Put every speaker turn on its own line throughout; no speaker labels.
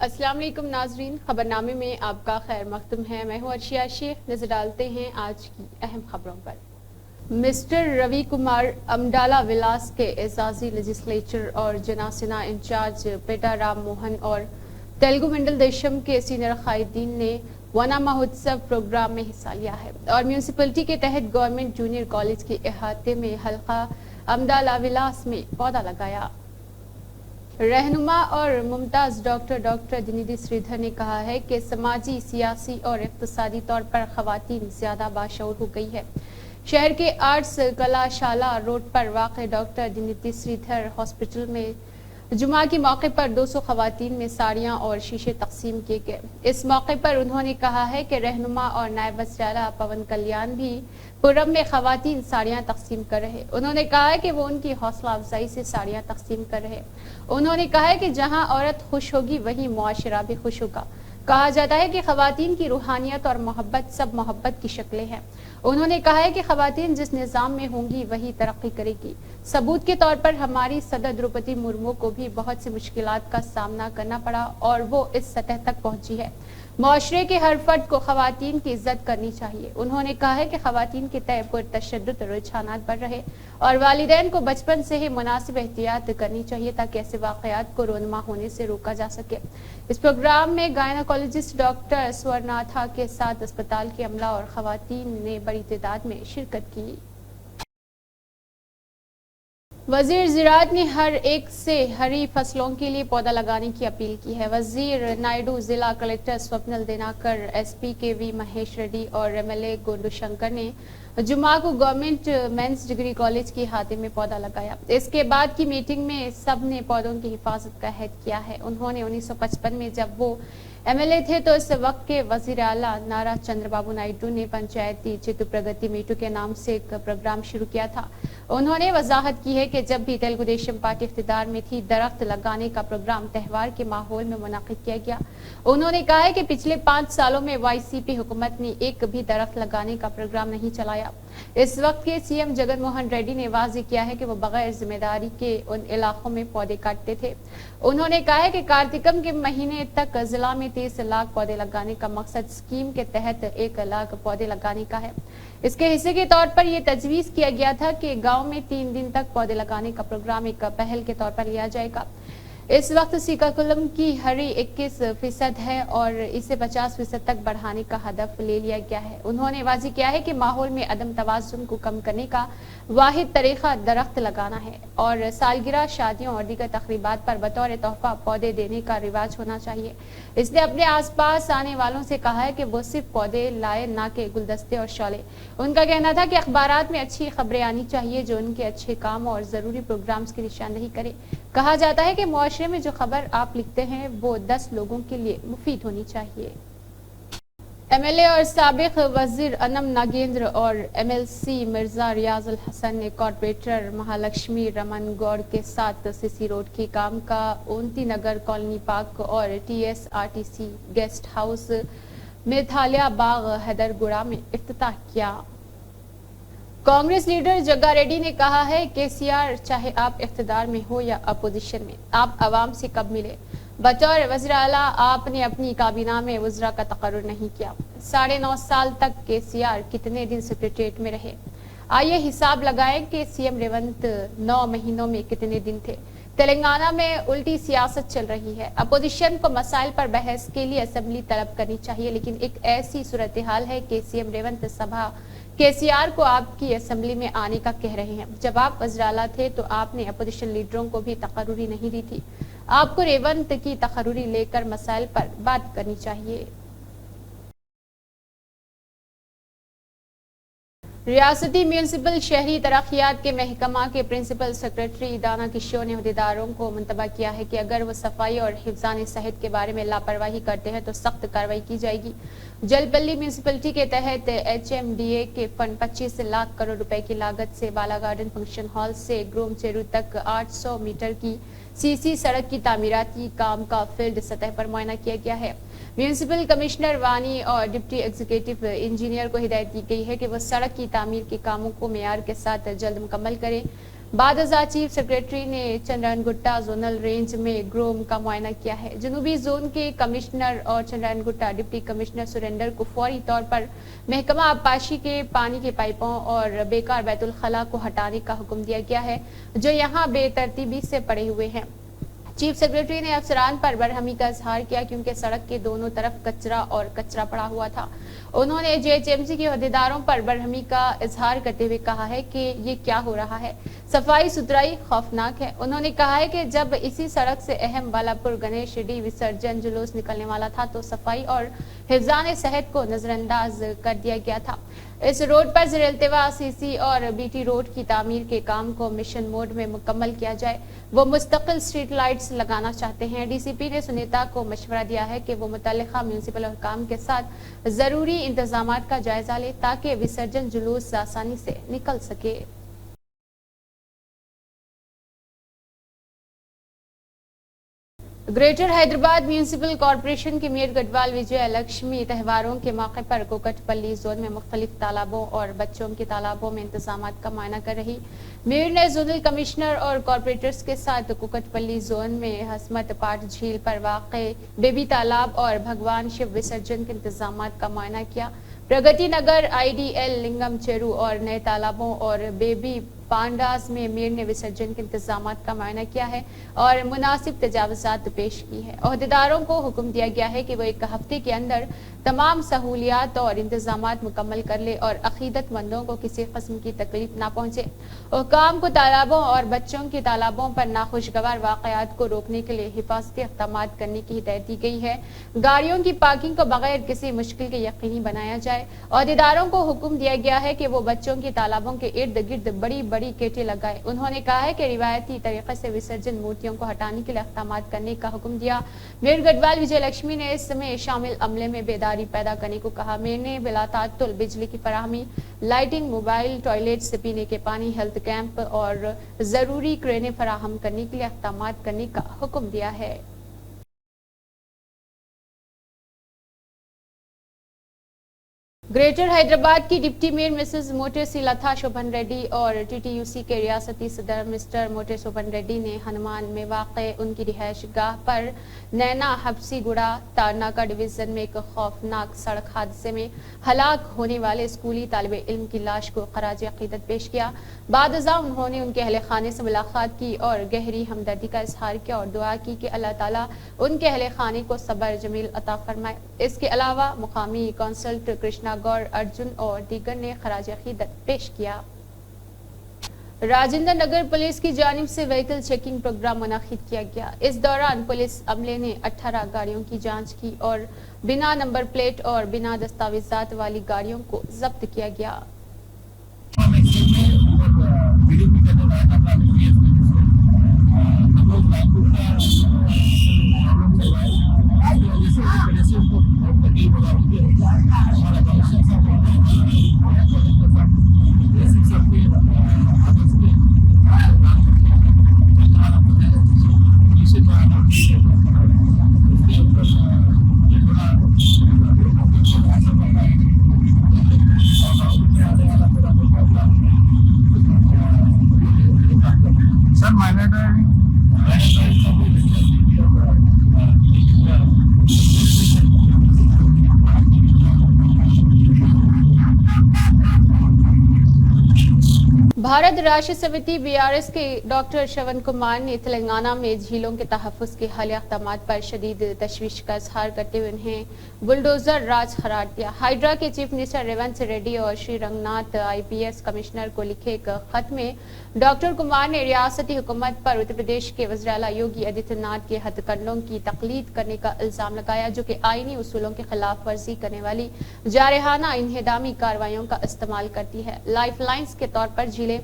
अस्सलाम वालेकुम नाजरीन, खबरनामे में आपका खैर मकदूम है। मैं हूँ अर्शिया शेख। नजर डालते हैं आज की अहम खबरों पर। मिस्टर रवि कुमार अमडाला विलास के एजाजी लेजिस्लेचर और जनासिना इंचार्ज पेटा राम मोहन और तेलुगु मंडल देशम के सीनियर कायदीन ने वना महोत्सव प्रोग्राम में हिस्सा लिया है और म्यूनसिपलिटी के तहत गवर्नमेंट जूनियर कॉलेज के अहाते में हल्का अमडाला विलास में पौधा लगाया। रहनुमा और मुमताज डॉक्टर दिनिधि श्रीधर ने कहा है कि समाजी, सियासी और इक्तिसादी तौर पर खवातीन ज्यादा बाशऊर हो गई है। शहर के आर्ट्स कलाशाला रोड पर वाक़ डॉक्टर दिनिधि श्रीधर हॉस्पिटल में जुमा के मौके पर 200 खवातीन में साड़ियां और शीशे तकसीम किए गए। इस मौके पर उन्होंने कहा है कि रहनुमा और नायब वज़ीर-ए-आला पवन कल्याण भी पुरम में खवातीन साड़ियां तकसीम कर रहे। उन्होंने कहा है कि वो उनकी हौसला अफजाई से साड़ियां तकसीम कर रहे। उन्होंने कहा है कि जहां औरत खुश होगी वहीं मुआशरा भी खुश होगा। कहा जाता है कि खवातीन की रूहानियत और मोहब्बत सब मोहब्बत की शक्लें हैं। उन्होंने कहा है कि खवातीन जिस निज़ाम में होंगी वही तरक्की करेगी। सबूत के तौर पर हमारी सदर द्रौपदी मुर्मू को भी बहुत सी मुश्किलात का सामना करना पड़ा और वो इस सतह तक पहुंची है। मुआशरे के हर फर्द को खवातीन की इज्जत करनी चाहिए। उन्होंने कहा है कि खवातीन के तय पुरतशद्दुद रुझानात बढ़ रहे और वालिदैन को बचपन से ही मुनासिब एहतियात करनी चाहिए ताकि ऐसे वाक़यात को रोनमा होने से रोका जा सके। इस प्रोग्राम में गायनोकोलॉजिस्ट डॉक्टर स्वर्णाथा के साथ अस्पताल के अमला और खवातीन ने बड़ी तादाद में शिरकत की। वजीर ज़राअत ने हर एक से हरी फसलों के लिए पौधा लगाने की अपील की है। वजीर नायडू, जिला कलेक्टर स्वप्नल दिनाकर, एसपी के वी महेश रेड्डी और एमएलए गोंडू शंकर ने जुमा को गवर्नमेंट मेंस डिग्री कॉलेज के हाथे में पौधा लगाया। इसके बाद की मीटिंग में सब ने पौधों की हिफाजत का अहद किया है। उन्होंने 1955 में जब वो एमएलए थे तो इस वक्त के वजीर आला नारा चंद्रबाबू नायडू ने पंचायती चित्र प्रगति मीटू के नाम से एक प्रोग्राम शुरू किया था। उन्होंने वजाहत की है कि जब भी तेलुगु देशम पार्टी इख्तिदार में थी, दरख्त लगाने का प्रोग्राम त्यौहार के माहौल में मुनाकिद किया गया। उन्होंने कहा है कि पिछले 5 सालों में वाईसीपी हुकूमत ने एक भी दरख्त लगाने का प्रोग्राम नहीं चलाया। इस वक्त के सीएम जगन मोहन रेड्डी ने वाज़ेह किया है कि वो बगैर जिम्मेदारी के उन इलाकों में पौधे काटते थे। उन्होंने कहा है कि कार्तिकम के महीने तक जिला में 30 लाख पौधे लगाने का मकसद स्कीम के तहत 1 लाख पौधे लगाने का है। इसके हिस्से के तौर पर यह तजवीज किया गया था कि गांव में 3 दिन तक पौधे लगाने का प्रोग्राम एक पहल के तौर पर लिया जाएगा। इस वक्त श्रीकाकुलम की हरी 21% है और इसे 50% तक बढ़ाने का हदफ ले लिया गया है। उन्होंने वाज़ेह किया है कि माहौल में अदम तवाज़ुन को कम करने का वाहिद तरीका दरख्त लगाना है और सालगिरह, शादियों और दीगर तकरीबात पर बतौर तोहफा पौधे देने का रिवाज होना चाहिए। इसने अपने आसपास आने वालों से कहा है कि वो सिर्फ पौधे लाए, ना कि गुलदस्ते और शौले। उनका कहना था कि अखबारात में अच्छी खबरें आनी चाहिए जो उनके अच्छे काम और जरूरी प्रोग्राम्स की निशानदही करे। कहा जाता है कि मुआशरे में जो खबर आप लिखते हैं वो 10 लोगों के लिए मुफीद होनी चाहिए। एमएलए और साबिक वजीर अनम नागेंद्र और एमएलसी मिर्जा रियाज अल हसन ने कॉर्पोरेटर महालक्ष्मी रमन गौड़ के साथ सीसी रोड के काम का ओंती नगर कॉलोनी पार्क और टीएसआरटीसी गेस्ट हाउस मेथालिया बाग हैदरगुड़ा में इफ्तिताह किया। कांग्रेस लीडर जग्गा रेड्डी ने कहा है केसीआर चाहे आप इख्तिदार में हो या अपोजिशन में, आप आवाम से कब मिले। बतौर वज़ीर आला आपने अपनी काबीना में वज़रा का तकर्रुर नहीं किया। 9.5 साल तक केसीआर कितने दिन सेक्रेटरीट में रहे। आइए हिसाब लगाएं कि सीएम रेवंत 9 महीनों में कितने दिन थे। तेलंगाना में उल्टी सियासत चल रही है। अपोजिशन को मसाइल पर बहस के लिए असेंबली तलब करनी चाहिए, लेकिन एक ऐसी सूरत हाल है कि सीएम रेवंत सभा केसीआर को आपकी असेंबली में आने का कह रहे हैं। जब आप वज़ीर आला थे तो आपने अपोजिशन लीडरों को भी तकर्रुरी नहीं दी थी। आपको रेवंत की तकर्रुरी लेकर मसाइल पर बात करनी चाहिए। रियासती म्यूनसिपल शहरी तरक्यात के महकमा के प्रिंसिपल सेक्रेटरी दाना किशोर ने अहदेदारों को मुंतबा किया है कि अगर वो सफाई और हिफ्ज़ान सेहत के बारे में लापरवाही करते हैं तो सख्त कार्रवाई की जाएगी। जलपल्ली म्यूनसिपलिटी के तहत HMDA के फंड 25 लाख करोड़ रुपए की लागत से बाला गार्डन फंक्शन हॉल से ग्रोम चेरू तक 800 मीटर की सीसी सड़क की तामीराती काम का फील्ड सतह पर मुआयना किया गया है। म्यूनिसिपल कमिश्नर वानी और डिप्टी एग्जीक्यूटिव इंजीनियर को हिदायत दी गई है कि वो सड़क की तामीर के कामों को मेयार के साथ जल्द मुकम्मल करें। بعد ازاں چیف سیکرٹری نے چندران گٹا زونل رینج میں گروم کا معائنہ کیا ہے۔ جنوبی زون کے کمشنر اور چندران گٹا ڈپٹی کمشنر سریندر کو فوری طور پر محکمہ آبپاشی کے پانی کے پائپوں اور بیکار بیت الخلا کو ہٹانے کا حکم دیا گیا ہے جو یہاں بے ترتیبی سے پڑے ہوئے ہیں۔ چیف سیکرٹری نے افسران پر برہمی کا اظہار کیا کیونکہ سڑک کے دونوں طرف کچرا اور کچرا پڑا ہوا تھا۔ انہوں نے JHMC کے عہدیداروں پر برہمی کا اظہار کرتے ہوئے کہا ہے کہ یہ کیا ہو رہا ہے، صفائی ستھرائی خوفناک ہے۔ انہوں نے کہا ہے کہ جب اسی سڑک سے اہم بالاپور گنیش ڈی وسرجن جلوس نکلنے والا تھا تو صفائی اور حفظان صحت کو نظر انداز کر دیا گیا تھا۔ اس روڈ پر زیر التواء CC اور BT روڈ کی تعمیر کے کام کو مشن موڈ میں مکمل کیا جائے۔ وہ مستقل اسٹریٹ لائٹس لگانا چاہتے ہیں۔ DCP نے سنیتا کو مشورہ دیا ہے کہ وہ متعلقہ میونسپل حکام کے ساتھ ضروری انتظامات کا جائزہ لے تاکہ وسرجن جلوس آسانی سے نکل سکے۔ گریٹر حیدرآباد میونسپل کارپوریشن کے میئر گڈوال وجے لکشمی تہواروں کے موقع پر کوکٹ پلی زون میں مختلف تالابوں اور بچوں کے تالابوں میں انتظامات کا معائنہ کر رہی میئر نے زونل کمشنر اور کارپوریٹرز کے ساتھ کوکٹ پلی زون میں حسمت پاٹ جھیل پر واقع بیبی تالاب اور بھگوان شیو وسرجن کے انتظامات کا معائنہ کیا۔ پرگتی نگر IDL لنگم چیرو اور نئے تالابوں اور بیبی پانڈاز میں میئر نے وسرجن کے انتظامات کا معائنہ کیا ہے اور مناسب تجاوزات پیش کی ہے۔ عہدیداروں کو حکم دیا گیا ہے کہ وہ ایک ہفتے کے اندر تمام سہولیات اور انتظامات مکمل کر لے اور عقیدت مندوں کو کسی قسم کی تکلیف نہ پہنچے۔ حکام کو تالابوں اور بچوں کے تالابوں پر ناخوشگوار واقعات کو روکنے کے لیے حفاظتی اقدامات کرنے کی ہدایت دی گئی ہے۔ گاڑیوں کی پارکنگ کو بغیر کسی مشکل کے یقینی بنایا جائے۔ عہدیداروں کو حکم دیا گیا ہے کہ وہ بچوں کے تالابوں کے ارد گرد بڑی بڑی کیٹیں لگائے۔ انہوں نے کہا ہے کہ روایتی طریقے سے وسرجن مورتیوں کو ہٹانے کے لیے اقدامات کرنے کا حکم دیا۔ میئر گڈوال وجے لکشمی نے اس میں شامل عملے میں بیداری پیدا کرنے کو کہا۔ میئر نے بلا تعطل بجلی کی فراہمی، لائٹنگ، موبائل ٹوائلٹس، پینے کے پانی، ہیلتھ کیمپ اور ضروری کرینیں فراہم کرنے کے لیے اقدامات کرنے کا حکم دیا ہے۔ گریٹر حیدرآباد کی ڈپٹی میئر مسز موٹیسی لتا شوبھن ریڈی اور TTUC کے ریاستی صدر مسٹر موٹے شوبھن ریڈی نے ہنومان میں واقع ان کی رہائش گاہ پر نینا ہبسی گوڑا تارناکا ڈویژن میں ایک خوفناک سڑک حادثے میں ہلاک ہونے والے اسکولی طالب علم کی لاش کو خراج عقیدت پیش کیا۔ بعد ازاں انہوں نے ان کے اہل خانے سے ملاقات کی اور گہری ہمدردی کا اظہار کیا اور دعا کی کہ اللہ تعالیٰ ان کے اہل خانے کو صبر جمیل عطا فرمائے۔ اس کے علاوہ مقامی کونسلٹ کرشنا گور ارجن اور دیگر نے خراج عقیدت پیش کیا۔ راجندر نگر پولیس کی جانب سے وہیکل چیکنگ پروگرام منعقد کیا گیا۔ اس دوران پولیس عملے نے 18 گاڑیوں کی جانچ کی اور بنا نمبر پلیٹ اور بنا دستاویزات والی گاڑیوں کو ضبط کیا گیا۔ بھارت راشٹریہ سمیتی BRS کے ڈاکٹر شرون کمار نے تلنگانہ میں جھیلوں کے تحفظ کے حالیہ اقدامات پر شدید تشویش کا اظہار کرتے ہوئے انہیں بلڈوزر راج قرار دیا۔ ہائیڈرا کے چیف منسٹر ریونت ریڈی اور شری رنگناتھ IPS کمشنر کو لکھے ایک خط میں ڈاکٹر کمار نے ریاستی حکومت پر اتر پردیش کے وزیر اعلیٰ یوگی آدتیہ ناتھ کے ہتھ کنڈوں کی تقلید کرنے کا الزام لگایا جو کہ آئینی اصولوں کی خلاف ورزی کرنے والی جارحانہ انہدامی کارروائیوں کا استعمال کرتی ہے۔ لائف لائنز کے طور پر جھیلیں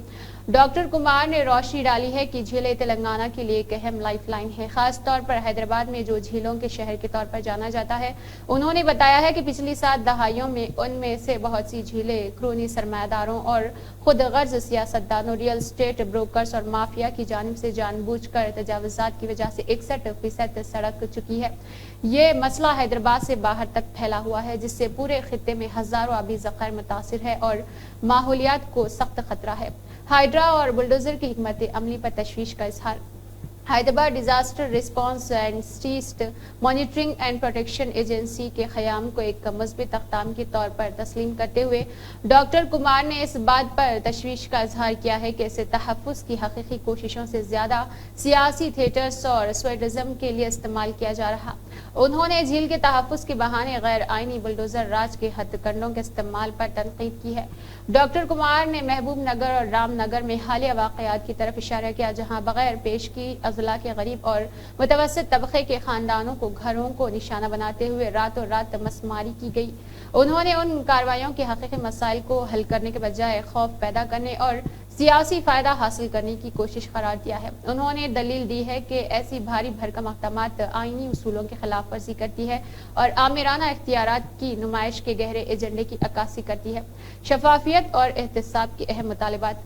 ڈاکٹر کمار نے روشنی ڈالی ہے کہ جھیلیں تلنگانہ کے لیے ایک اہم لائف لائن ہے، خاص طور پر حیدرآباد میں جو جھیلوں کے شہر کے طور پر جانا جاتا ہے۔ انہوں نے بتایا ہے کہ پچھلی 7 دہائیوں میں ان میں سے بہت سی جھیلیں کرونی سرمایہ داروں اور خود غرض سیاستدانوں، ریئل اسٹیٹ بروکرز اور مافیا کی جانب سے جان بوجھ کر تجاوزات کی وجہ سے 61% سڑک چکی ہے۔ یہ مسئلہ حیدرآباد سے باہر تک پھیلا ہوا ہے جس سے پورے خطے میں ہزاروں آبی ذخائر متاثر ہے اور ماحولیات کو سخت خطرہ ہے۔ हाइड्रा और बुलडोजर की हिकमत अमली पर तशवीश का इजहार। Hyderabad disaster response and street monitoring and protection agency के क़याम को एक मुस्बित अक़दाम के तौर पर तस्लीम करते हुए डॉक्टर कुमार ने इस बात पर तशवीश का इजहार किया है कि इसे तहफ़्फ़ुज़ की हकीकी कोशिशों से ज्यादा सियासी थिएटर्स और स्वेडिज्म के लिए इस्तेमाल किया जा रहा। उन्होंने झील के तहफ़्फ़ुज़ के बहाने गैर आइनी बुलडोजर राज के हथकंडों के इस्तेमाल पर तनकीद की है। डॉक्टर कुमार ने महबूब नगर और रामनगर में हालिया वाक़यात की तरफ इशारा किया, जहां बगैर पेशगी अज़ला के गरीब और मुतवस्सित तबके के खानदानों को घरों को निशाना बनाते हुए रातों रात मसमारी की गई। उन्होंने उन कार्रवाइयों के हकीकी मसाइल को हल करने के बजाय खौफ पैदा करने और सियासी फायदा हासिल करने की कोशिश करार दिया है। उन्होंने दलील दी है कि ऐसी भारी भरकम अक़दामात आईनी उसूलों की खिलाफ वर्जी करती है और आमिराना इख्तियारात की नुमाइश के गहरे एजेंडे की अक्कासी करती है। शफाफियत और एहतसाब के अहम मुतालिबात।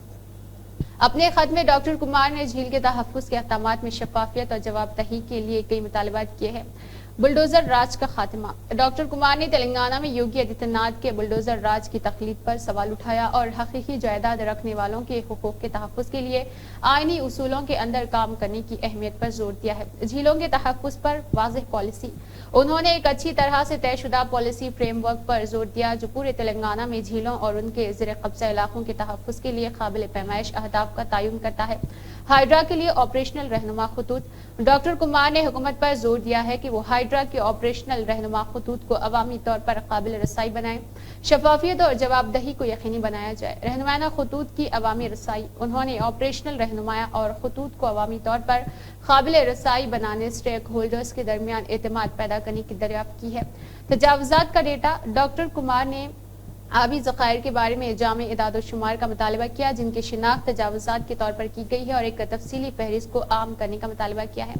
अपने खत में डॉक्टर कुमार ने झील के तहफ़्फ़ुज़ के अक़दामात में शफाफियत और जवाबदही के लिए कई मुतालिबात किए हैं। बुलडोजर राज का खात्मा। डॉक्टर कुमार ने तेलंगाना में योगी आदित्यनाथ के बुलडोजर राज की तखलीद पर सवाल उठाया और हकीकी जायदाद रखने वालों के हुकूक के तहफ़्फ़ुज़ के लिए आईनी उसूलों के अंदर काम करने की अहमियत पर जोर दिया है। झीलों के तहफ़्फ़ुज़ पर वाज़ेह पॉलिसी। उन्होंने एक अच्छी तरह से तयशुदा पॉलिसी फ्रेमवर्क पर जोर दिया जो पूरे तेलंगाना में झीलों और उनके ज़ेर कब्ज़ा इलाकों के तहफ़्फ़ुज़ के लिए काबिल पैमाइश अहदाफ का तयन करता है। हाइड्रा के लिए ऑपरेशनल रहनुमा खतूत। डॉक्टर कुमार ने हुकूमत पर जोर दिया है कि वो हाइड्रा के ऑपरेशनल रहनुमा खतूत को अवामी तौर पर काबिल रसाई बनाए, शफाफियत और जवाबदही को यकीनी बनाया जाए। रहनुमाना खतूत की अवामी रसाई। उन्होंने ऑपरेशनल रहनुमाया और खतूत को अवामी तौर पर काबिल रसाई बनाने स्टेक होल्डर्स के दरमियान एतमाद पैदा करने की दरियाफ्त की है। तजावुजात का डेटा। डॉक्टर कुमार ने आबी ज़खायर के बारे में जामे इदाद शुमार का मुतालबा किया जिनकी शिनाख्त तजावुजात के तौर पर की गई है और एक तफसीली फहरिस्त को आम करने का मुतालबा किया है।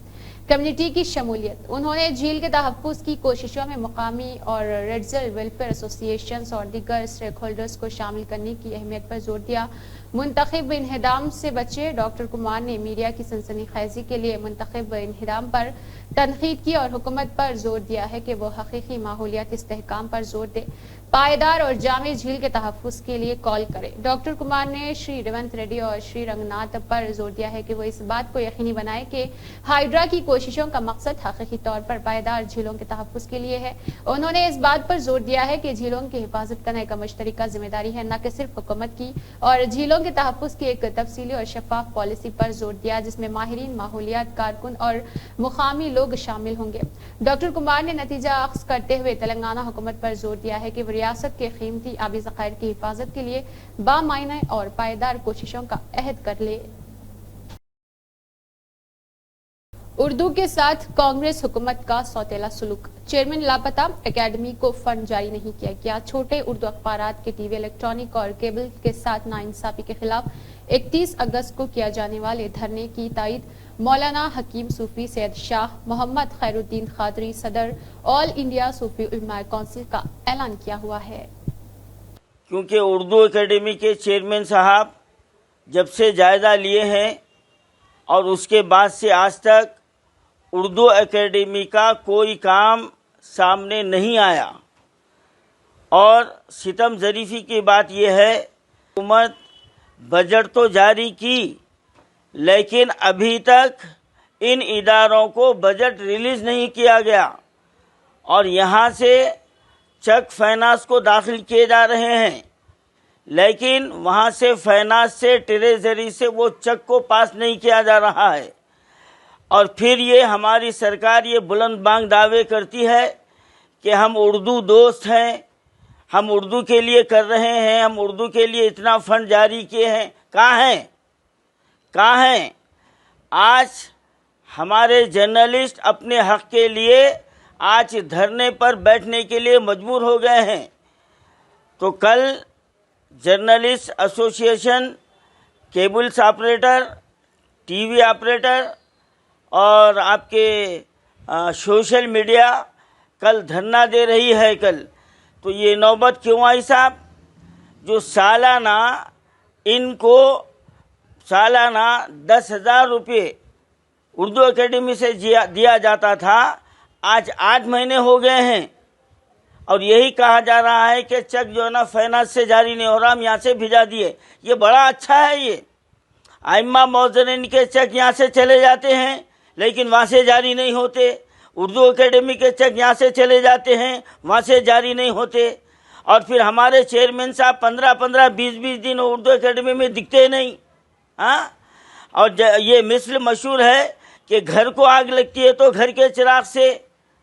कम्युनिटी की शमूलियत। उन्होंने झील के तहफ़्फ़ुज़ की कोशिशों में मुकामी और रेडजल वेलफेयर एसोसिएशंस और दीगर स्टेक होल्डर्स को शामिल करने की अहमियत पर जोर दिया। मुंतखब इन्हिदाम से बचे। डॉक्टर कुमार ने मीडिया की सनसनीखेज़ी के लिए मुंतखब इन्हिदाम पर तनकीद की और हुकूमत पर जोर दिया है कि वो हकीकी माहौलियाती इस्तेहकाम पर जोर दे, पायदार और जामे झील के तहफ़्फ़ुज़ के लिए कॉल करे। डॉक्टर कुमार ने श्री रेवंत रेड्डी और श्री रंगनाथ पर जोर दिया है कि वो इस बात को यकीनी बनाए कि हाइड्रा की कोशिशों का मकसद हकीकी तौर पर पायदार झीलों के तहफ़्फ़ुज़ के लिए है। उन्होंने इस बात पर जोर दिया है कि झीलों की हिफाजत करना एक मुश्तरका जिम्मेदारी है, न कि सिर्फ हुकूमत की, और झीलों के तहफ़्फ़ुज़ की एक तफसीली और शफाफ पॉलिसी पर जोर दिया जिसमें माहिरीन, माहौलियात कारकुन और मुकामी लोग शामिल होंगे। डॉक्टर कुमार ने नतीजा अख्ज़ करते हुए तेलंगाना हुकूमत पर जोर दिया है कि वो रियासत के कीमती आबी ज़खायर की हिफाजत के लिए बामायने और पायदार कोशिशों का अहद कर ले। उर्दू के साथ कांग्रेस हुकूमत का सौतेला सुलूक। चेयरमैन लापता। एकेडमी को फंड जारी नहीं किया गया। छोटे उर्दू अखबारात के टीवी, इलेक्ट्रॉनिक और केबल के साथ नाइंसाफी के खिलाफ 31 अगस्त को किया जाने वाले धरने की तायद मौलाना हकीम सूफी सैयद शाह मोहम्मद खैरुद्दीन खादरी सदर ऑल इंडिया सूफी उलमा काउंसिल का ऐलान किया हुआ है।
क्योंकि उर्दू एकेडमी के चेयरमैन साहब जब से जायजा लिए हैं और उसके बाद से आज तक उर्दू एकेडमी का कोई काम सामने नहीं आया, और सितम ज़रीफ़ी की बात यह है हुकूमत बजट तो जारी की लेकिन अभी तक इन इदारों को बजट रिलीज़ नहीं किया गया और यहाँ से चेक फाइनेंस को दाखिल किए जा रहे हैं, लेकिन वहाँ से फाइनेंस से ट्रेजरी से वो चेक को पास नहीं किया जा रहा है। और फिर ये हमारी सरकार ये बुलंद बांग दावे करती है कि हम उर्दू दोस्त हैं, हम उर्दू के लिए कर रहे हैं, हम उर्दू के लिए इतना फंड जारी किए हैं। कहाँ हैं? आज हमारे जर्नलिस्ट अपने हक के लिए आज धरने पर बैठने के लिए मजबूर हो गए हैं। तो कल journalist association, cables operator, TV operator और आपके सोशल मीडिया कल धरना दे रही है कल। तो ये नौबत क्यों आई साहब? जो सालाना इनको सालाना 10,000 रुपये उर्दू एकेडमी से दिया जाता था, आज 8 महीने हो गए हैं और यही कहा जा रहा है कि चेक जो है ना फाइनेंस से जारी नहीं हो रहा, हम यहाँ से भिजा दिए। ये बड़ा अच्छा है, आइम्मा मौजरीन के चेक यहाँ से चले जाते हैं लेकिन वहाँ से जारी नहीं होते, उर्दू एकेडमी के चेक यहाँ से चले जाते हैं वहाँ से जारी नहीं होते, और फिर हमारे चेयरमैन साहब 15-15, 20-20 दिन उर्दू एकेडमी में दिखते नहीं। हाँ, और ये मिसल मशहूर है कि घर को आग लगती है तो घर के चिराग से।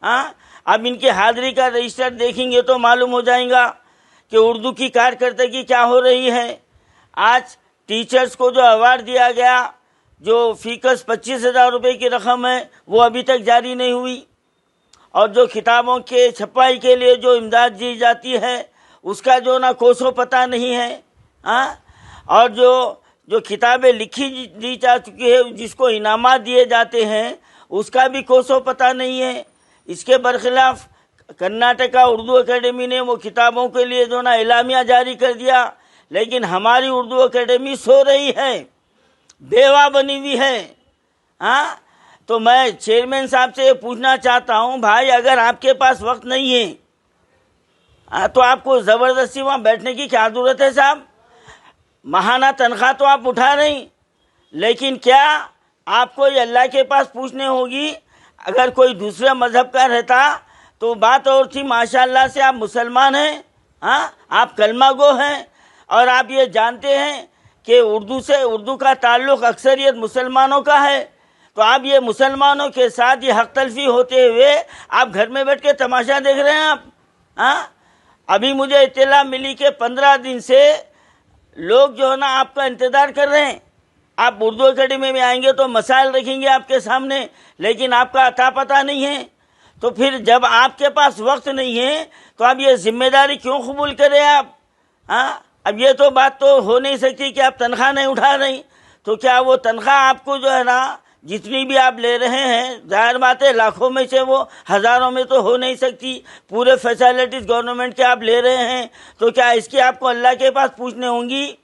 हाँ, अब इनकी हाजिरी का रजिस्टर देखेंगे तो मालूम हो जाएगा कि उर्दू की कारकर्दगी क्या हो रही है। आज टीचर्स को जो अवार्ड दिया गया, जो फीकस 25,000 रुपये की रकम है, वो अभी तक जारी नहीं हुई, और जो किताबों के छपाई के लिए जो इमदाद दी जाती है उसका जो ना कोसों पता नहीं है। हाँ, और जो किताबें लिखी दी जा चुकी है, जिसको इनामात दिए जाते हैं, उसका भी कोसों पता नहीं है। इसके बरखिलाफ कर्नाटका उर्दू एकेडमी ने वो किताबों के लिए जो ना इलामिया जारी कर दिया, लेकिन हमारी उर्दू एकेडमी सो रही है, बेवा बनी हुई है। हाँ, तो मैं चेयरमैन साहब से ये पूछना चाहता हूँ, भाई अगर आपके पास वक्त नहीं है तो आपको ज़बरदस्ती वहाँ बैठने की क्या ज़रूरत है साहब? महाना तनख्वाह तो आप उठा नहीं, लेकिन क्या आपको ये अल्लाह के पास पूछने होगी? अगर कोई दूसरे मज़हब का रहता तो बात और थी, माशाअल्लाह से आप मुसलमान हैं। हाँ, आप कलमा गो हैं, और आप ये जानते हैं कि उर्दू का ताल्लुक़ अक्सरियत मुसलमानों का है, तो आप ये मुसलमानों के साथ ये हक तलफी होते हुए आप घर में बैठ के तमाशा देख रहे हैं आप। हाँ, अभी मुझे इत्तला मिली कि 15 दिन से लोग जो है ना आपका इंतज़ार कर रहे हैं। आप उर्दू एकेडमी में आएंगे तो मसाइल रखेंगे आपके सामने, लेकिन आपका अता पता नहीं है। तो फिर जब आपके पास वक्त नहीं है तो आप ये जिम्मेदारी क्यों कबूल करें आप? हाँ, अब ये तो बात तो हो नहीं सकती कि आप तनख्वाह नहीं उठा रही, तो क्या वो तनख्वाह आपको जो है ना जितनी भी आप ले रहे हैं, जाहिर बात है लाखों में से वो हज़ारों में तो हो नहीं सकती, पूरे फैसिलिटीज़ गवर्नमेंट के आप ले रहे हैं, तो क्या इसकी आपको अल्लाह के पास पूछने होंगी?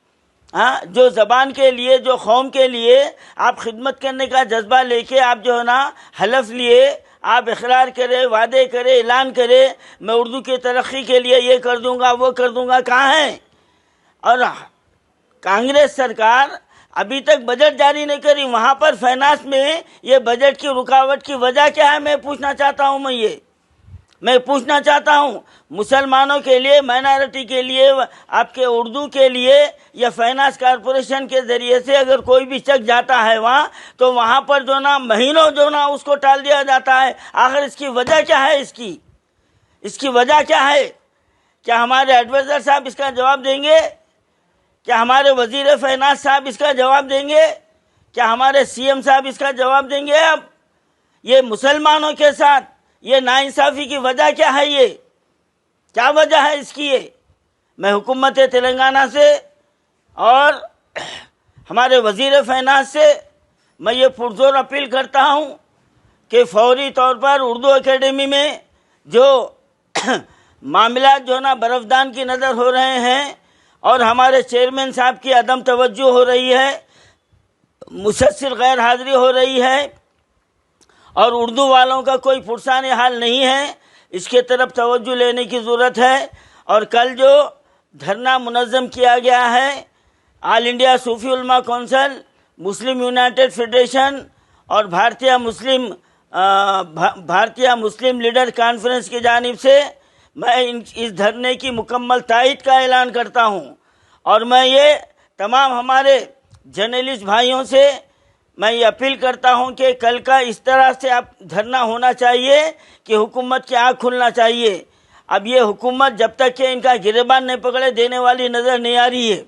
हाँ, जो ज़बान के लिए, जो कौम के लिए आप खिदमत करने का जज्बा लेके आप जो है ना हलफ लिए, आप इकरार करें, वादे करें, ऐलान करें, मैं उर्दू की तरक्की के लिए ये कर दूंगा, वो कर दूंगा, कहाँ है? और कांग्रेस सरकार अभी तक बजट जारी नहीं करी, वहाँ पर फाइनेंस में ये बजट की रुकावट की वजह क्या है? मैं पूछना चाहता हूँ, मैं पूछना चाहता हूँ। मुसलमानों के लिए, माइनॉरिटी के लिए, आपके उर्दू के लिए या फाइनेंस कॉरपोरेशन के ज़रिए से अगर कोई भी चेक जाता है वहाँ, तो वहाँ पर जो ना महीनों जो ना उसको टाल दिया जाता है। आखिर इसकी वजह क्या है? इसकी वजह क्या है? क्या हमारे एडवाइज़र साहब इसका जवाब देंगे? क्या हमारे वज़ीर फाइनेंस साहब इसका जवाब देंगे? क्या हमारे सीएम साहब इसका जवाब देंगे? अब ये मुसलमानों के साथ ये नाइंसाफ़ी की वजह क्या है? ये क्या वजह है इसकी? ये मैं हुकूमत तेलंगाना से और हमारे वज़ीर फाइनेंस से मैं ये पुरजोर अपील करता हूँ कि फौरी तौर पर उर्दू एकेडमी में जो मामला जो ना बरफदान की नज़र हो रहे हैं, और हमारे चेयरमैन साहब की अदम तवज्जो हो रही है, मुसलसल गैर हाज़िरी हो रही है, और उर्दू वालों का कोई पुरसाने हाल नहीं है, इसके तरफ तवज्जो लेने की ज़रूरत है। और कल जो धरना मुनज़्ज़म किया गया है, ऑल इंडिया सूफ़ी उलमा कौंसिल, मुस्लिम यूनाइटेड फेडरेशन और भारतीय मुस्लिम लीडर कॉन्फ्रेंस की जानिब से, मैं इस धरने की मुकम्मल तायद का ऐलान करता हूँ। और मैं ये तमाम हमारे जर्नलिस्ट भाइयों से मैं ये अपील करता हूँ कि कल का इस तरह से आप धरना होना चाहिए कि हुकूमत की आँख खुलना चाहिए। अब ये हुकूमत जब तक कि इनका गिरेबान नहीं पकड़े देने वाली नज़र नहीं आ रही है,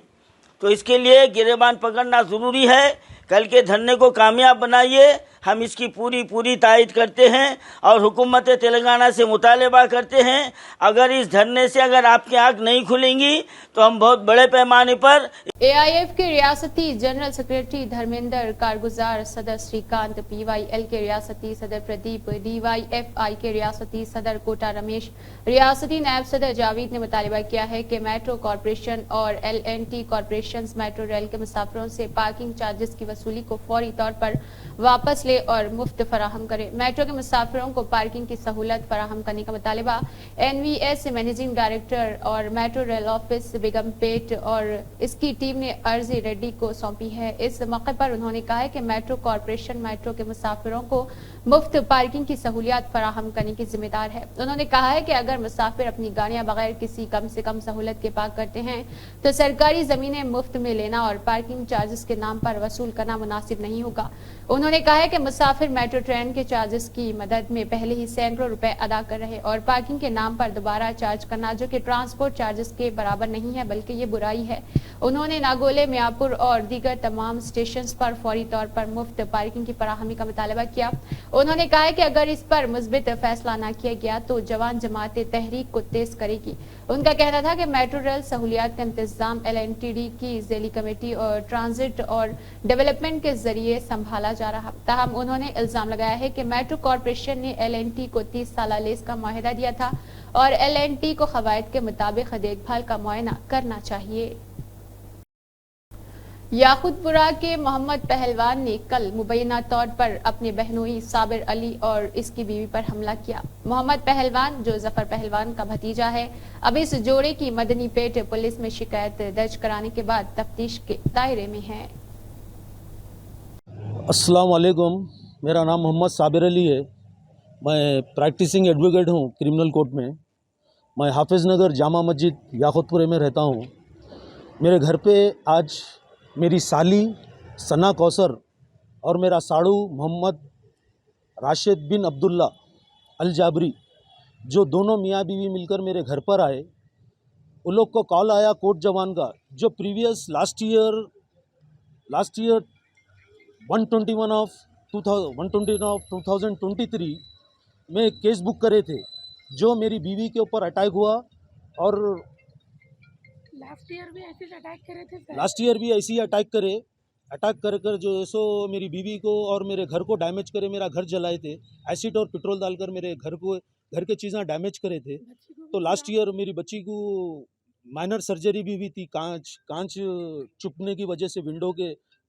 तो इसके लिए गिरेबान पकड़ना ज़रूरी है। कल के धरने को कामयाब बनाइए, हम इसकी पूरी तायद करते हैं और हुकूमत तेलंगाना से मुतालबा करते हैं, अगर इस धरने से अगर आपकी आँख नहीं खुलेंगी तो हम बहुत बड़े पैमाने पर।
एआईएफ के रियासती जनरल सेक्रेटरी धर्मेंद्र, कारगुजार सदर श्रीकांत, पीवाईएल के रियासती सदर प्रदीप, डीवाईएफआई के रियासती सदर कोटा रमेश, रियासती नायब सदर जावेद ने मुतालबा किया है कि मेट्रो कॉरपोरेशन और एलएनटी कॉरपोरेशन मेट्रो रेल के मुसाफिरों से पार्किंग चार्जेस की वसूली को फौरी तौर पर वापस ले اور مفت فراہم کرے. میٹرو کے مسافروں کو پارکنگ کی سہولت فراہم کرنے کا مطالبہ NVS مینیجنگ ڈائریکٹر اور میٹرو ریل آفس بیگم پیٹ اور اس کی ٹیم نے عرضی ریڈی کو سونپی ہے. اس موقع پر انہوں نے کہا ہے کہ میٹرو کارپوریشن میٹرو کے مسافروں کو مفت پارکنگ کی سہولیات فراہم کرنے کی ذمہ دار ہے. انہوں نے کہا ہے کہ اگر مسافر اپنی گاڑیاں بغیر کسی کم سے کم سہولت کے پارک کرتے ہیں تو سرکاری زمینیں مفت میں لینا اور پارکنگ چارجز کے نام پر وصول کرنا مناسب نہیں ہوگا. انہوں نے کہا ہے کہ مسافر میٹرو ٹرین کے چارجز کی مدد میں پہلے ہی سینکڑوں روپے ادا کر رہے اور پارکنگ کے نام پر دوبارہ چارج کرنا جو کہ ٹرانسپورٹ چارجز کے برابر نہیں ہے بلکہ یہ برائی ہے. انہوں نے ناگولے، میاپور اور دیگر تمام اسٹیشنز پر فوری طور پر مفت پارکنگ کی فراہمی کا مطالبہ کیا. انہوں نے کہا ہے کہ اگر اس پر مثبت فیصلہ نہ کیا گیا تو جوان جماعت تحریک کو تیز کرے گی. ان کا کہنا تھا کہ میٹرو ریل سہولیات کا انتظام LNTD کی ذیلی کمیٹی اور ٹرانزٹ اور ڈیولپمنٹ کے ذریعے سنبھالا جا رہا. تاہم انہوں نے الزام لگایا ہے کہ میٹرو کارپوریشن نے LNT کو 30 سالہ لیز کا معاہدہ دیا تھا اور LNT کو قواعد کے مطابق دیکھ بھال کا معائنہ کرنا چاہیے. یاقوت پورہ کے محمد پہلوان نے کل مبینہ طور پر اپنے بہنوئی صابر علی اور اس کی بیوی پر حملہ کیا. محمد پہلوان جو ظفر پہلوان کا بھتیجا ہے اب اس جوڑے کی مدنی پیٹ پولیس میں شکایت درج کرانے کے بعد تفتیش کے دائرے میں ہے.
السلام علیکم، میرا نام محمد صابر علی ہے. میں پریکٹسنگ ایڈوکیٹ ہوں کرمنل کورٹ میں. میں حافظ نگر جامع مسجد یاقوت پورے میں رہتا ہوں. میرے گھر پہ آج میری سالی ثنا کوثر اور میرا ساڑو محمد راشد بن عبداللہ الجابری جو دونوں میاں بیوی مل کر میرے گھر پر آئے. ان لوگ کو کال آیا کوٹ جوان کا جو پریویس لاسٹ ایئر 121 آف 2023 میں کیس بک کرے تھے جو میری بیوی کے اوپر اٹیک ہوا اور لاسٹ ایئر بھی ایسے ہی اٹیک کر جو سو میری بیوی کو اور میرے گھر کو ڈیمیج کرے. میرا گھر جلائے تھے، ایسڈ اور پٹرول ڈال کر میرے گھر کے چیزیں ڈیمیج کرے تھے. تو لاسٹ ایئر میری بچی کو مائنر سرجری بھی ہوئی تھی. کانچ چپنے کی وجہ سے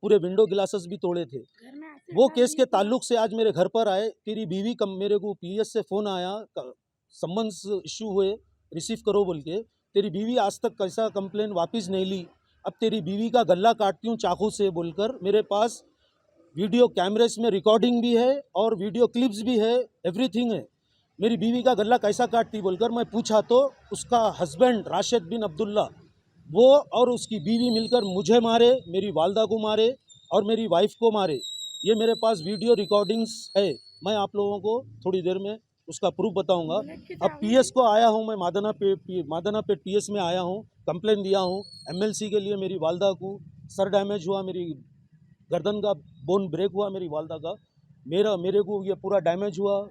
پورے ونڈو گلاسز بھی توڑے تھے. وہ کیس کے تعلق سے آج میرے گھر پر آئے. تیری بیوی میرے کو PS سے فون آیا، سمنس ایشو ہوئے، ریسیو کرو بول کے. تیری بیوی آج تک کیسا کمپلین واپس نہیں لی. اب تیری بیوی کا گلا کاٹتی ہوں چاقو سے بول کر. میرے پاس ویڈیو کیمریز میں ریکارڈنگ بھی ہے اور ویڈیو کلپس بھی ہے، ایوری تھنگ ہے. میری بیوی کا گلا کیسا کاٹتی بول کر میں پوچھا تو اس کا ہسبینڈ راشد بن عبداللہ وہ اور اس کی بیوی مل کر مجھے مارے، میری والدہ کو مارے اور میری وائف کو مارے. یہ میرے پاس ویڈیو ریکارڈنگز ہے. میں آپ لوگوں کو تھوڑی دیر میں اس کا پروف بتاؤں گا. اب PS کو آیا ہوں میں، مادنا پیٹ PS میں آیا ہوں، کمپلین دیا ہوں. MLC کے لیے میری والدہ کو سر ڈیمیج ہوا، میری گردن کا بون بریک ہوا میری والدہ کا. میرے کو یہ پورا ڈیمیج ہوا،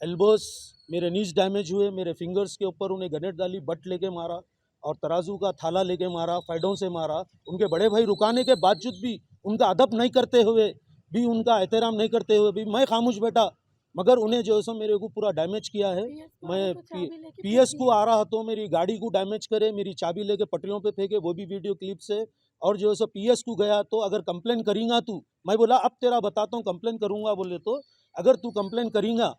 ایلبوز میرے نیز ڈیمیج ہوئے. میرے فنگرز کے اوپر انہیں گرینیڈ ڈالی، بٹ لے کے مارا اور ترازو کا تھالا لے کے مارا، فائڈوں سے مارا. ان کے بڑے بھائی رکانے کے باوجود بھی، ان کا ادب نہیں کرتے ہوئے بھی، ان کا احترام نہیں کرتے ہوئے بھی میں خاموش بیٹا، مگر انہیں جو ہے سو میرے کو پورا ڈیمیج کیا ہے. میں PS کو آ رہا تو میری گاڑی کو ڈیمیج کرے، میری چابی لے کے پٹریوں پہ پھینکے، وہ بھی ویڈیو کلپس ہے. اور جو ہے سو PS کو گیا تو اگر کمپلین کریں گا تو میں بولا اب تیرا بتاتا ہوں کمپلین کروں گا بولے تو اگر تو کمپلین کریں گا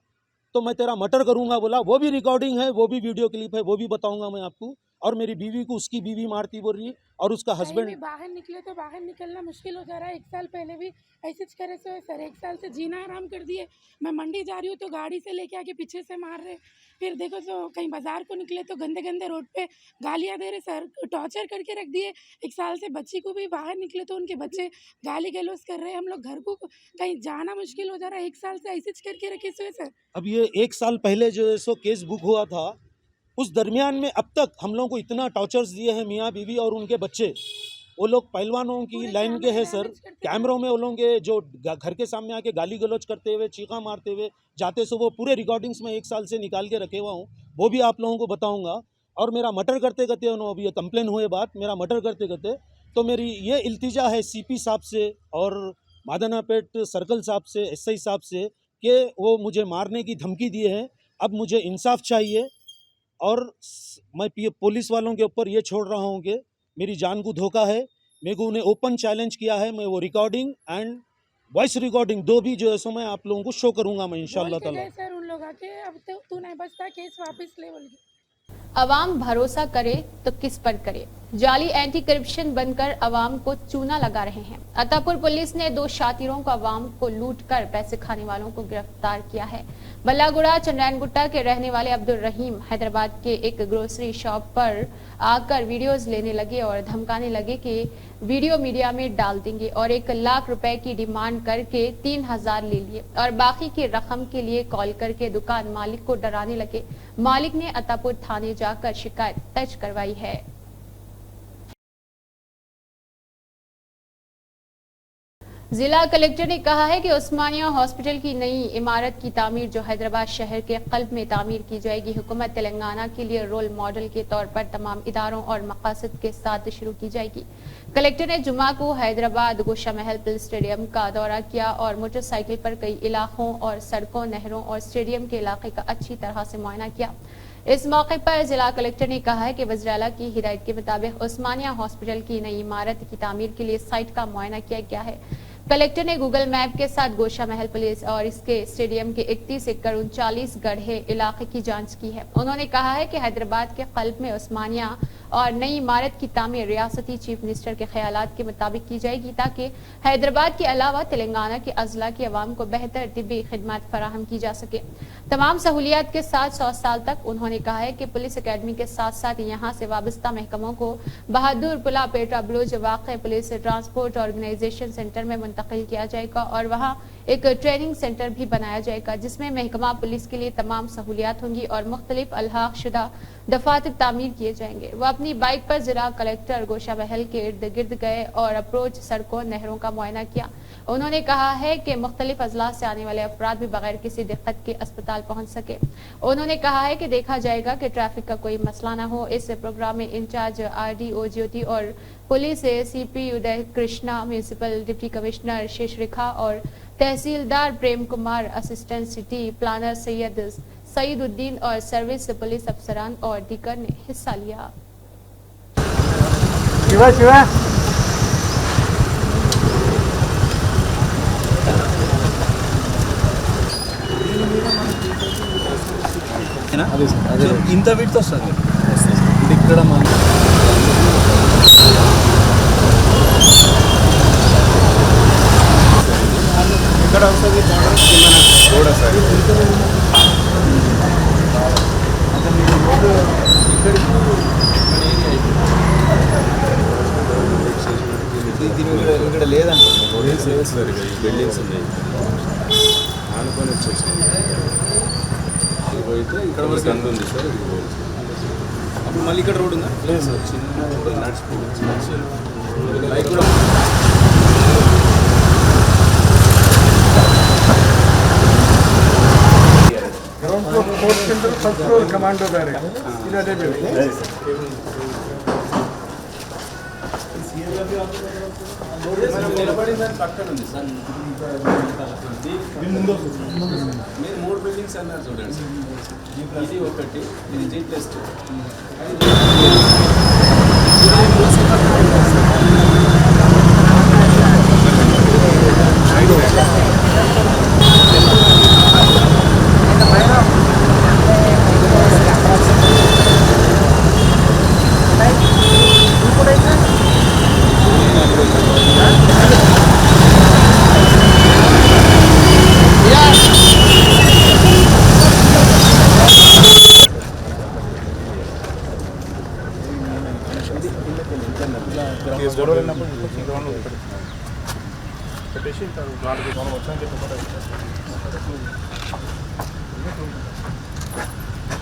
تو میں تیرا مٹر کروں گا بولا. وہ بھی ریکارڈنگ ہے، وہ بھی ویڈیو کلپ ہے، وہ بھی بتاؤں گا میں آپ کو. اور میری بیوی کو اس کی بیوی مارتی بول رہی اور اس کا ہسبینڈ.
باہر نکلے تو باہر نکلنا مشکل ہو جا رہا ہے. 1 سال پہلے بھی ایسے کرے سے سر 1 سال سے جینا آرام کر دیے. میں منڈی جا رہی ہوں تو گاڑی سے لے کے آ کے پیچھے سے مار رہے. پھر دیکھو تو کہیں بازار کو نکلے تو گندے روڈ پہ گالیاں دے رہے، سر ٹارچر کر کے رکھ دیے. 1 سال سے بچی کو بھی باہر نکلے تو ان کے بچے گالی گلوز کر رہے. ہم لوگ گھر کو کہیں جانا مشکل ہو جا رہا ہے. 1 سال سے ایسے کر کے رکھے سوئے سر.
اب یہ 1 سال پہلے جو ہے سو کیس بک ہوا تھا، اس درمیان میں اب تک ہم لوگوں کو اتنا ٹارچرز دیے ہیں میاں بیوی اور ان کے بچے. وہ لوگ پہلوانوں کی لائن کے ہیں سر. کیمروں میں وہ لوگوں کے جو گھر کے سامنے آ کے گالی گلوچ کرتے ہوئے، چیخاں مارتے ہوئے جاتے سو وہ پورے ریکارڈنگز میں 1 سال سے نکال کے رکھے ہوا ہوں. وہ بھی آپ لوگوں کو بتاؤں گا. اور میرا مٹر کرتے ابھی یہ کمپلین ہوئے بات میرا مٹر کرتے تو میری یہ التجا ہے CP صاحب سے اور مادنا پیٹ سرکل صاحب سے، SI صاحب سے کہ وہ مجھے مارنے کی دھمکی دیے ہیں. اب مجھے انصاف چاہیے اور میں پولیس والوں کے اوپر یہ چھوڑ رہا ہوں کہ میری جان کو دھوکہ ہے. میرے کو انہیں اوپن چیلنج کیا ہے. میں وہ ریکارڈنگ اینڈ वॉइस रिकॉर्डिंग दो भी जो है सो मैं आप लोगों को शो करूंगा मैं इंशाल्लाह
बोल के
ताला।
गए सर उन लोग आके अब तो तू नहीं बचता, केस वापस ले बोल के।
अवाम भरोसा करे तो किस पर करे, जाली एंटी करप्शन बनकर अवाम को चूना लगा रहे हैं। अतापुर पुलिस ने 2 शातिरों को अवाम को लूट कर पैसे खाने वालों को गिरफ्तार किया है। बल्लागुड़ा चंद्रायनगुट्टा के रहने वाले अब्दुल रहीम हैदराबाद के एक ग्रोसरी शॉप पर आकर वीडियोस लेने लगे और धमकाने लगे कि वीडियो मीडिया में डाल देंगे और 1 लाख रुपए की डिमांड करके 3000 ले लिए और बाकी की रकम के लिए कॉल करके दुकान मालिक को डराने लगे। मालिक ने अतापुर थाने जाकर शिकायत दर्ज करवाई है। जिला कलेक्टर ने कहा है कि उस्मानिया हॉस्पिटल की नई इमारत की तामीर जो हैदराबाद शहर के कल्ब में तामीर की जाएगी, हुकूमत तेलंगाना के लिए रोल मॉडल के तौर पर तमाम इदारों और मकासद के साथ शुरू की जाएगी। कलेक्टर ने जुमा को हैदराबाद गोशा महल पुलिस स्टेडियम का दौरा किया और मोटरसाइकिल पर कई इलाकों और सड़कों, नहरों और स्टेडियम के इलाके का अच्छी तरह से मुआयना किया। इस मौके पर जिला कलेक्टर ने कहा है कि वज़ीर आला की हिदायत के मुताबिक उस्मानिया हॉस्पिटल की नई इमारत की तामीर के लिए साइट का मुआयना किया गया है। कलेक्टर ने गूगल मैप के साथ गोशा महल पुलिस और इसके स्टेडियम के 31 एकड़ 39 गड्ढे इलाके की जांच की है। उन्होंने कहा है कि हैदराबाद के कल्ब में उस्मानिया और नई इमारत की तामीर रियासती चीफ मिनिस्टर के ख्यालात के मुताबिक की जाएगी ताकि हैदराबाद के अलावा तेलंगाना के अजला की आवाम को बेहतर तिब्बी खिदमत फराहम की जा सके। तमाम सहूलियात के साथ 100 साल तक उन्होंने कहा है कि पुलिस अकेडमी के साथ साथ यहाँ से वाबस्ता महकमों को बहादुर पुला पेटा ब्लोज वाक़ पुलिस ट्रांसपोर्ट ऑर्गेनाइजेशन सेंटर में मुंतकिल किया जाएगा और वहाँ एक ट्रेनिंग सेंटर भी बनाया जाएगा जिसमें महकमा पुलिस के लिए तमाम सहूलियात होंगी और मुख्तलिफ अलहाक शुदा दफातर तामीर किए जाएंगे। वो अपनी बाइक पर जिला कलेक्टर गोशा महल के इर्द गिर्द गए और अप्रोच सड़कों, नहरों का मुआयना किया। उन्होंने कहा है कि मुख्तलिफ अजला से आने वाले अफराद भी बगैर किसी दिक्कत के अस्पताल पहुंच सके। उन्होंने कहा है कि देखा जाएगा कि ट्रैफिक का कोई मसला न हो। इस प्रोग्राम में इंचार्ज RDO ज्योति और पुलिस CP उदय कृष्णा, म्यूनिसिपल डिप्टी कमिश्नर शेष रेखा और तहसीलदार Prem Kumar, assistant city planner Saeeduddin और सर्विस पुलिस अफसरान और दीगर ने हिस्सा लिया।
ఇంత విడ్త్ వస్తుంది ఇక్కడ ఇక్కడ వస్తుంది కూడా సార్ అంటే మీరు రోడ్డు ఇక్కడ లేదండి సార్ ఈ బిల్డింగ్స్ ఉన్నాయి ఆనుకొని వచ్చేసాయి పోయితే ఇక్కడ వరకు అంత ఉంది సార్ అప్పుడు మళ్ళీ ఇక్కడ రోడ్ ఉందా లేదు సార్ చిన్న రోడ్ నడిచిపోవచ్చు లైక్ కూడా
ground floor fourth centre first floor commando barrack ఇది అదే బిల్డింగ్
నిలబడి సార్ పక్కన ఉంది సార్ మీరు 3 బిల్డింగ్స్ అన్నారు చూడండి సార్ ఇది ఒకటి ఇది G+2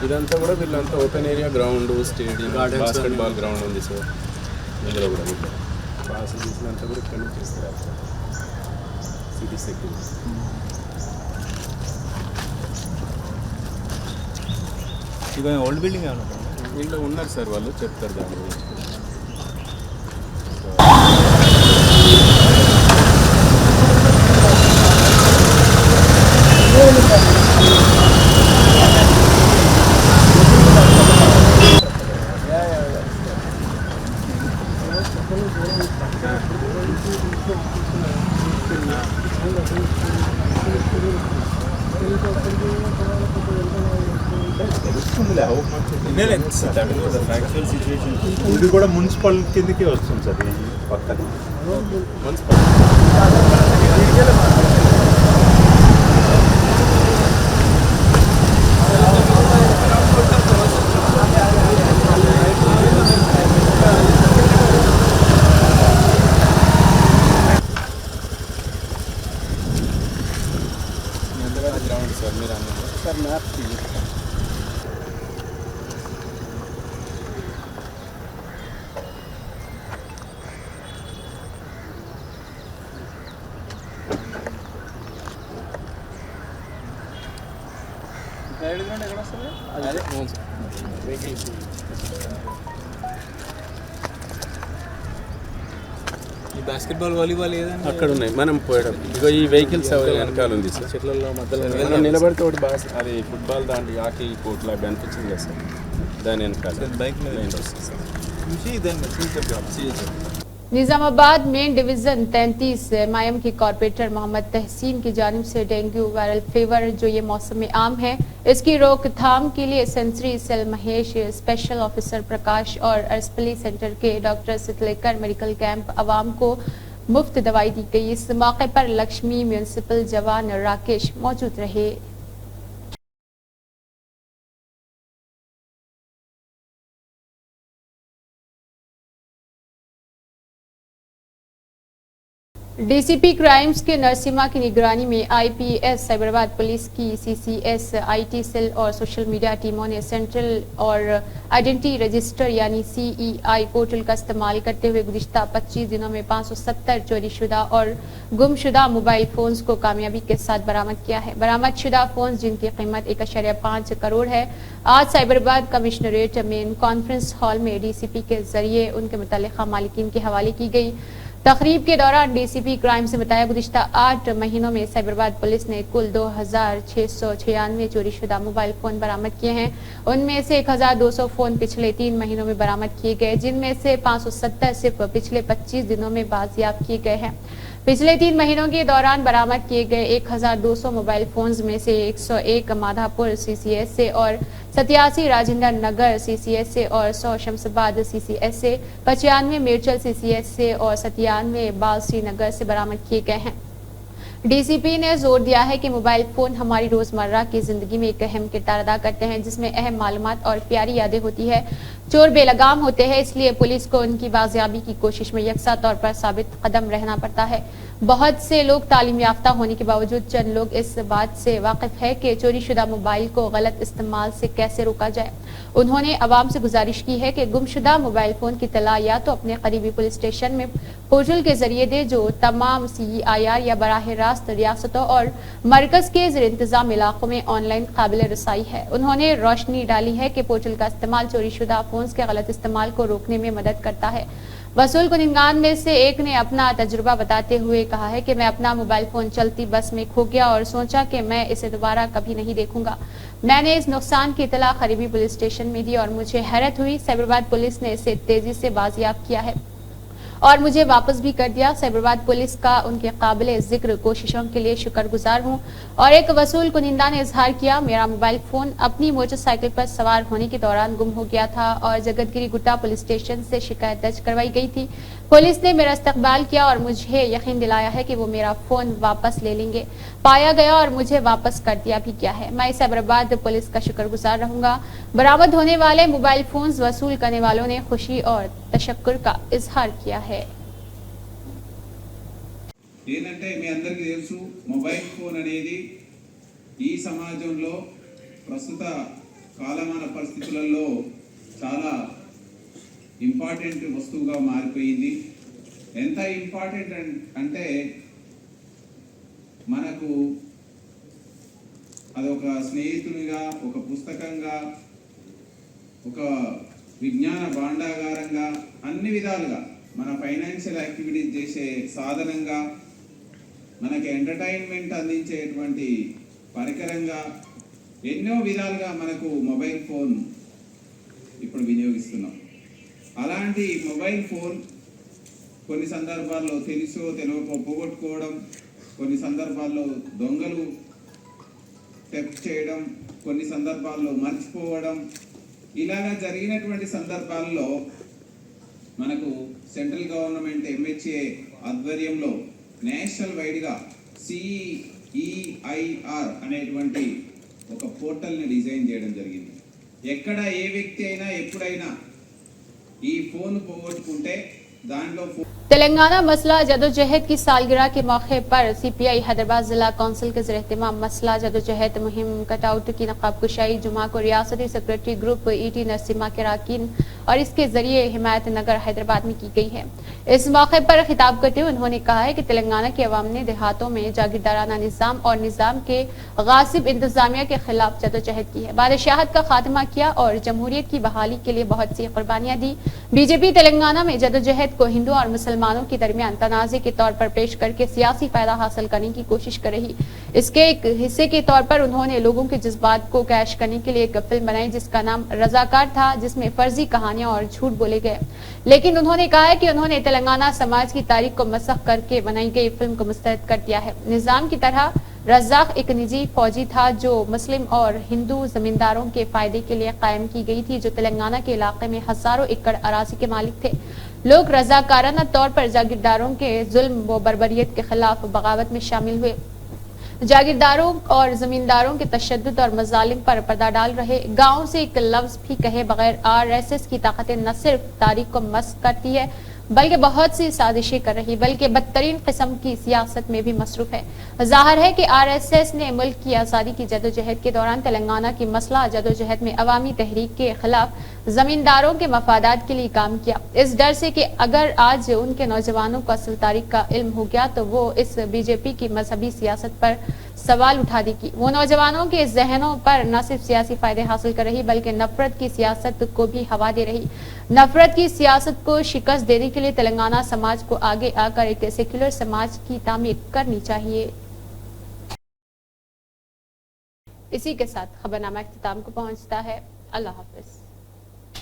ఇదంతా కూడా వీళ్ళంతా open area ground stadium basketball ground ఉంది సార్ ఇందులో కూడా మీకు ప్రాసెస్ అంతా కూడా ఇక్కడ నుంచి చేస్తారు సార్ సిటీ సెక్యూరిటీ
ఇది ఓల్డ్ బిల్డింగ్ ఏమన్నా
వీళ్ళు ఉన్నారు సార్ వాళ్ళు చెప్తారు దాని గురించి
ఇది కూడా మున్సిపల్ కిందకే వస్తుంది సార్ పక్కన
గ్రౌండ్ సార్ మీరు అన్నారు సార్ మ్యాప్ గైడ్ గ్రౌండ్ ఎక్కడ వస్తుంది అదే వెహికల్స్ ఈ బాస్కెట్బాల్ వాలీబాల్ ఏదైనా అక్కడ ఉన్నాయి మనం పోయడం ఇగో ఈ వెహికల్స్ వెనకాల ఉంది సార్ చెట్లలో మధ్యలో నిలబడితే ఒకటి బాగా అది ఫుట్బాల్ దాంట్లో హాకీ కోర్టులో అవి అనిపించింది కదా సార్ దాని వెనకాల బైక్ వస్తుంది సార్
निजामाबाद मेन डिवीजन 33 मायम के कॉर्पोरेटर मोहम्मद तहसीन की जानिब से डेंगू वायरल फीवर जो ये मौसम में आम है इसकी रोकथाम के लिए sensory cell Mahesh special officer Prakash और अर्सपली सेंटर के डॉक्टर से लेकर मेडिकल कैंप आवाम को मुफ्त दवाई दी गई। इस मौके पर लक्ष्मी म्यूनिसिपल जवान राकेश मौजूद रहे। डीसीपी क्राइम्स के नरसिम्हा की निगरानी में आईपीएस साइबराबाद पुलिस की सीसीएस आईटी सेल और सोशल मीडिया टीमों ने सेंट्रल और आइडेंटिटी रजिस्टर यानी सीईआई पोर्टल का इस्तेमाल करते हुए गुज़िश्ता 25 दिनों में 570 चोरीशुदा और गुमशुदा मोबाइल फोन्स को कामयाबी के साथ बरामद किया है। बरामदशुदा फोन्स जिनकी कीमत 1.5 करोड़ है आज Cyberabad commissionerate main conference hall में डीसीपी के जरिए उनके मुतल्लिका मालिकीन के हवाले की गई। तकरीब के दौरान डीसीपी क्राइम्स ने बताया गुज़िश्ता 8 महीनों में साइबराबाद पुलिस ने कुल 2696 चोरीशुदा मोबाइल फोन बरामद किए हैं। उनमें से 1200 फोन पिछले 3 महीनों में बरामद किए गए जिनमें से 570 सिर्फ पिछले 25 दिनों में बाजियाब किए गए हैं। पिछले 3 महीनों के दौरान बरामद किए गए 1200 मोबाइल फोन्स में से 101 माधापुर सीसीएस से और 87 राजेंद्र नगर सीसीएस से और 100 शमशाबाद सीसीएस से 95 मिर्चल सीसीएस से और 97 बालसी नगर से बरामद किए गए हैं। डीसीपी ने जोर दिया है कि मोबाइल फोन हमारी रोजमर्रा की जिंदगी में एक अहम किरदार अदा करते हैं जिसमें अहम मालूमात और प्यारी यादें होती है। चोर बेलगाम होते हैं इसलिए पुलिस को उनकी बाजियाबी की कोशिश में यकसा तौर पर साबित कदम रहना पड़ता है। बहुत से लोग तालीम याफ्ता होने के बावजूद चंद लोग इस बात से वाकिफ है कि चोरीशुदा मोबाइल को गलत इस्तेमाल से कैसे रोका जाए। उन्होंने अवाम से गुजारिश की है कि गुमशुदा मोबाइल फोन की तला या तो अपने करीबी पुलिस स्टेशन में पोर्टल के जरिए दे जो तमाम सीईआईआर या बराह रास्त रियासतों और मरकज के ज़ेर इंतजाम इलाकों में ऑनलाइन काबिल रसाई है। उन्होंने रोशनी डाली है कि पोर्टल का इस्तेमाल चोरीशुदा फोन के गलत इस्तेमाल को रोकने में मदद करता है। वसूल कुनिंगान में से एक ने अपना तजुर्बा बताते हुए कहा है कि मैं अपना मोबाइल फोन चलती बस में खो गया और सोचा कि मैं इसे दोबारा कभी नहीं देखूंगा। मैंने इस नुकसान की इतला करीबी पुलिस स्टेशन में दी और मुझे हैरत हुई। साइबराबाद पुलिस ने इसे तेजी से बाजियाब किया है और मुझे वापस भी कर दिया। साइबराबाद पुलिस का उनके काबिल जिक्र कोशिशों के लिए शुक्रगुजार हूँ। और एक वसूल कुनिंदा ने इजहार किया मेरा मोबाइल फोन अपनी मोटरसाइकिल पर सवार होने के दौरान गुम हो गया था और जगतगिरी गुट्टा पुलिस स्टेशन से शिकायत दर्ज करवाई गई थी। पुलिस ने मेरा इस्तकबाल किया और मुझे यकीन दिलाया है कि वो मेरा फोन वापस ले लेंगे। पाया गया और मुझे वापस कर दिया भी गया है। मैं साइबराबाद पुलिस का शुक्रगुजार रहूंगा। बरामद होने वाले मोबाइल फोन वसूल करने वालों ने खुशी और तशक्कुर का इजहार किया है।
ఏంటంటే మీ అందరికీ తెలుసు మొబైల్ ఫోన్ అనేది ఈ సమాజంలో ప్రస్తుత కాలమాన పరిస్థితులలో చాలా ఇంపార్టెంట్ వస్తువుగా మారిపోయింది. ఎంత ఇంపార్టెంట్ అంటే మనకు అదొక స్నేహితునిగా, ఒక పుస్తకంగా, ఒక విజ్ఞాన భాండాగారంగా, అన్ని విధాలుగా మన ఫైనాన్షియల్ యాక్టివిటీస్ చేసే సాధనంగా, మనకి ఎంటర్టైన్మెంట్ అందించేటువంటి పరికరంగా, ఎన్నో విధాలుగా మనకు మొబైల్ ఫోన్ ఇప్పుడు వినియోగిస్తున్నాం. అలాంటి మొబైల్ ఫోన్ కొన్ని సందర్భాల్లో తెలుసో తెలియకో పోగొట్టుకోవడం, కొన్ని సందర్భాల్లో దొంగలు టెప్ చేయడం, కొన్ని సందర్భాల్లో మర్చిపోవడం, ఇలాగా జరిగినటువంటి సందర్భాల్లో మనకు సెంట్రల్ గవర్నమెంట్ MHA ఆధ్వర్యంలో నేషనల్ వైడ్గా CEIR అనేటువంటి ఒక పోర్టల్ని డిజైన్ చేయడం జరిగింది. ఎక్కడ ఏ వ్యక్తి అయినా ఎప్పుడైనా ఈ ఫోన్ పోగొట్టుకుంటే దాంట్లో
तेलंगाना मसला जदोजहद की सालगिरह के मौके पर CPI हैदराबाद जिला कौंसिल के ज़ेर-ए-एहतमाम मसला जदोजहद मुहिम कटआउट की नक़ाब कुशाई जुमा को रियासती सेक्रेटरी ग्रुप ET नरसिम्हा के अरकान और इसके जरिए हिमायत नगर हैदराबाद में की गई है। इस मौके पर खिताब करते हुए उन्होंने कहा है कि तेलंगाना के अवाम ने देहातों में जागीरदाराना निज़ाम और निज़ाम के गासिब इंतजामिया के खिलाफ जदोजहद की है, बादशाहत का खात्मा किया और जमहूरियत की बहाली के लिए बहुत सी कुर्बानियां दी। बीजेपी तेलंगाना में जदोजहद को हिंदू और मुसलमानों के दरमियान तनाज़े के तौर पर पेश करके सियासी फायदा हासिल करने की कोशिश कर रही। इसके एक हिस्से के तौर पर उन्होंने लोगों के जज्बात को कैश करने के लिए एक फिल्म बनाई जिसका नाम रजाकार था, जिसमें फर्जी कहानियां और झूठ बोले गए। लेकिन उन्होंने कहा है कि उन्होंने तेलंगाना समाज की तारीख को मसख करके बनाई गई फिल्म को मुस्तरद कर दिया है। निजाम की तरह रज़ाक एक निजी फौजी था जो मुस्लिम और हिंदू जमींदारों के फायदे के लिए कायम की गई थी, जो तेलंगाना के इलाके में हजारों एकड़ अराजी के मालिक थे। लोग रजाकाराना तौर पर जागीरदारों के जुल्म व बर्बरियत के खिलाफ बगावत में शामिल हुए। जागीरदारों और जमींदारों के तशद्दुद और मजालिम पर पर्दा डाल रहे। गाँव से एक लफ्ज भी कहे बगैर RSS की ताकतें न सिर्फ तारीख को मस्क करती है बल्कि बहुत सी साजिशें कर रही, बल्कि बदतरीन किस्म की सियासत में भी मसरूफ है। जाहिर है कि RSS ने मुल्क की आज़ादी की जदोजहद के दौरान तेलंगाना की मसला जदोजहद में अवामी तहरीक के खिलाफ जमींदारों के मफादात के लिए काम किया, इस डर से कि अगर आज उनके नौजवानों को असल तारीख का इल्म हो गया तो वो इस बीजेपी की मजहबी सियासत पर सवाल उठा देगी। वो नौजवानों के जहनों पर न सिर्फ सियासी फायदे हासिल कर रही बल्कि नफरत की सियासत को भी हवा दे रही। नफरत की सियासत को शिकस्त देने के लिए तेलंगाना समाज को आगे आकर एक सेक्युलर समाज की तामीर करनी चाहिए। इसी के साथ खबरनामा इख्तिताम को पहुंचता है। अल्लाह हाफिज।